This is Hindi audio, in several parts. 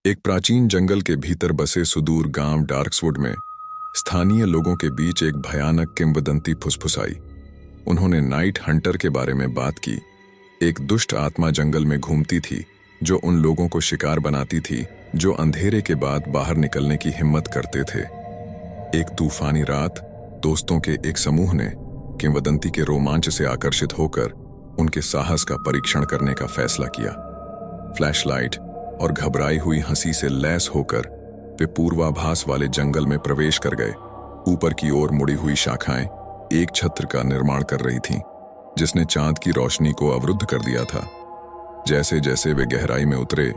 एक प्राचीन जंगल के भीतर बसे सुदूर गांव डार्क्सवुड में स्थानीय लोगों के बीच एक भयानक किंवदंती फुसफुसाई। उन्होंने नाइट हंटर के बारे में बात की। एक दुष्ट आत्मा जंगल में घूमती थी जो उन लोगों को शिकार बनाती थी जो अंधेरे के बाद बाहर निकलने की हिम्मत करते थे। एक तूफानी रात दोस्तों के एक समूह ने किंवदंती के रोमांच से आकर्षित होकर उनके साहस का परीक्षण करने का फैसला किया। फ्लैशलाइट और घबराई हुई हंसी से लैस होकर वे पूर्वाभास वाले जंगल में प्रवेश कर गए। ऊपर की ओर मुड़ी हुई शाखाएं एक छत्र का निर्माण कर रही थीं, जिसने चांद की रोशनी को अवरुद्ध कर दिया था। जैसे जैसे वे गहराई में उतरे,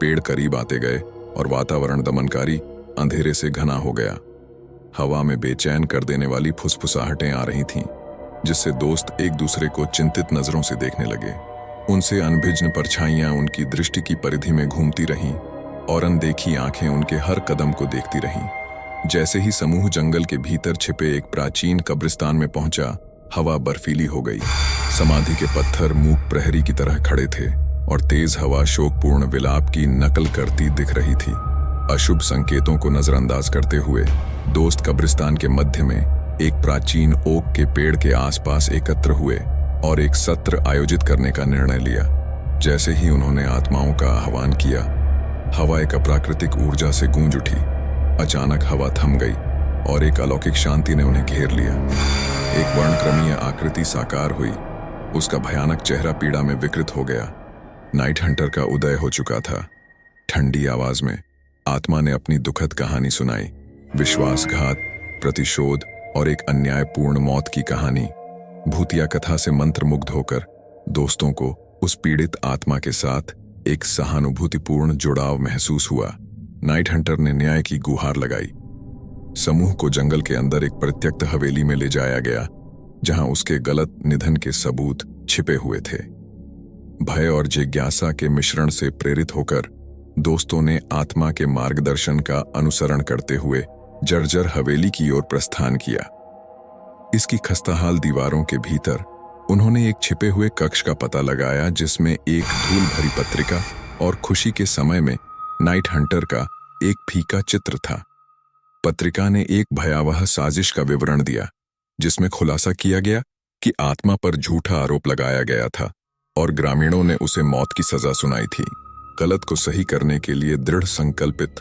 पेड़ करीब आते गए और वातावरण दमनकारी अंधेरे से घना हो गया। हवा में बेचैन कर देने वाली फुसफुसाहटें आ रही थीं, जिससे दोस्त एक दूसरे को चिंतित नजरों से देखने लगे। उनसे अनभिज्न परछाइयां उनकी दृष्टि की परिधि में घूमती रहीं और अनदेखी आंखें उनके हर कदम को देखती रहीं। जैसे ही समूह जंगल के भीतर छिपे एक प्राचीन कब्रिस्तान में पहुंचा, हवा बर्फीली हो गई। समाधि के पत्थर मूक प्रहरी की तरह खड़े थे और तेज हवा शोकपूर्ण विलाप की नकल करती दिख रही थी। अशुभ संकेतों को नजरअंदाज करते हुए दोस्त कब्रिस्तान के मध्य में एक प्राचीन ओक के पेड़ के आसपास एकत्र हुए और एक सत्र आयोजित करने का निर्णय लिया। जैसे ही उन्होंने आत्माओं का आह्वान किया, हवा एक अप्राकृतिक ऊर्जा से गूंज उठी। अचानक हवा थम गई और एक अलौकिक शांति ने उन्हें घेर लिया। एक वर्णक्रमीय आकृति साकार हुई। उसका भयानक चेहरा पीड़ा में विकृत हो गया। नाइट हंटर का उदय हो चुका था। ठंडी आवाज में आत्मा ने अपनी दुखद कहानी सुनाई। विश्वासघात, प्रतिशोध और एक अन्यायपूर्ण मौत की कहानी। भूतिया कथा से मंत्रमुग्ध होकर दोस्तों को उस पीड़ित आत्मा के साथ एक सहानुभूतिपूर्ण जुड़ाव महसूस हुआ। नाइट हंटर ने न्याय की गुहार लगाई। समूह को जंगल के अंदर एक परित्यक्त हवेली में ले जाया गया, जहां उसके गलत निधन के सबूत छिपे हुए थे। भय और जिज्ञासा के मिश्रण से प्रेरित होकर दोस्तों ने आत्मा के मार्गदर्शन का अनुसरण करते हुए जर्जर हवेली की ओर प्रस्थान किया। इसकी खस्ताहाल दीवारों के भीतर उन्होंने एक छिपे हुए कक्ष का पता लगाया, जिसमें एक धूल भरी पत्रिका और खुशी के समय में नाइट हंटर का एक फीका चित्र था। पत्रिका ने एक भयावह साजिश का विवरण दिया, जिसमें खुलासा किया गया कि आत्मा पर झूठा आरोप लगाया गया था और ग्रामीणों ने उसे मौत की सजा सुनाई थी। गलत को सही करने के लिए दृढ़ संकल्पित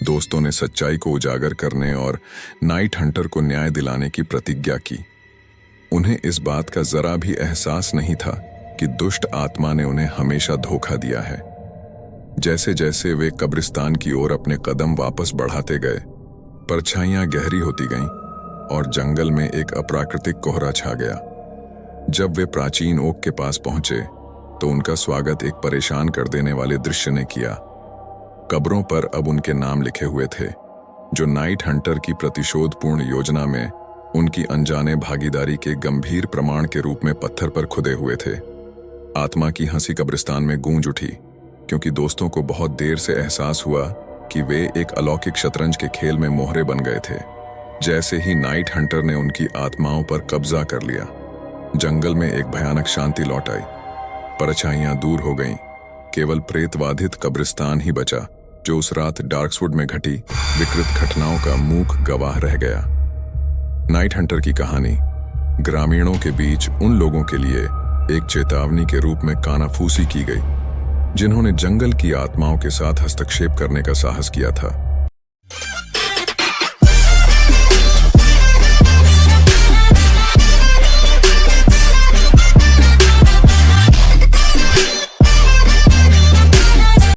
दोस्तों ने सच्चाई को उजागर करने और नाइट हंटर को न्याय दिलाने की प्रतिज्ञा की। उन्हें इस बात का जरा भी एहसास नहीं था कि दुष्ट आत्मा ने उन्हें हमेशा धोखा दिया है। जैसे जैसे वे कब्रिस्तान की ओर अपने कदम वापस बढ़ाते गए, परछाइयां गहरी होती गईं और जंगल में एक अप्राकृतिक कोहरा छा गया। जब वे प्राचीन ओक के पास पहुंचे तो उनका स्वागत एक परेशान कर देने वाले दृश्य ने किया। कब्रों पर अब उनके नाम लिखे हुए थे, जो नाइट हंटर की प्रतिशोधपूर्ण योजना में उनकी अनजाने भागीदारी के गंभीर प्रमाण के रूप में पत्थर पर खुदे हुए थे। आत्मा की हंसी कब्रिस्तान में गूंज उठी, क्योंकि दोस्तों को बहुत देर से एहसास हुआ कि वे एक अलौकिक शतरंज के खेल में मोहरे बन गए थे। जैसे ही नाइट हंटर ने उनकी आत्माओं पर कब्जा कर लिया, जंगल में एक भयानक शांति लौट आई। परछाइयां दूर हो गईं। केवल प्रेतवाधित कब्रिस्तान ही बचा, जो उस रात डार्क्सवुड में घटी विकृत घटनाओं का मूक गवाह रह गया। नाइट हंटर की कहानी ग्रामीणों के बीच उन लोगों के लिए एक चेतावनी के रूप में कानाफूसी की गई, जिन्होंने जंगल की आत्माओं के साथ हस्तक्षेप करने का साहस किया था।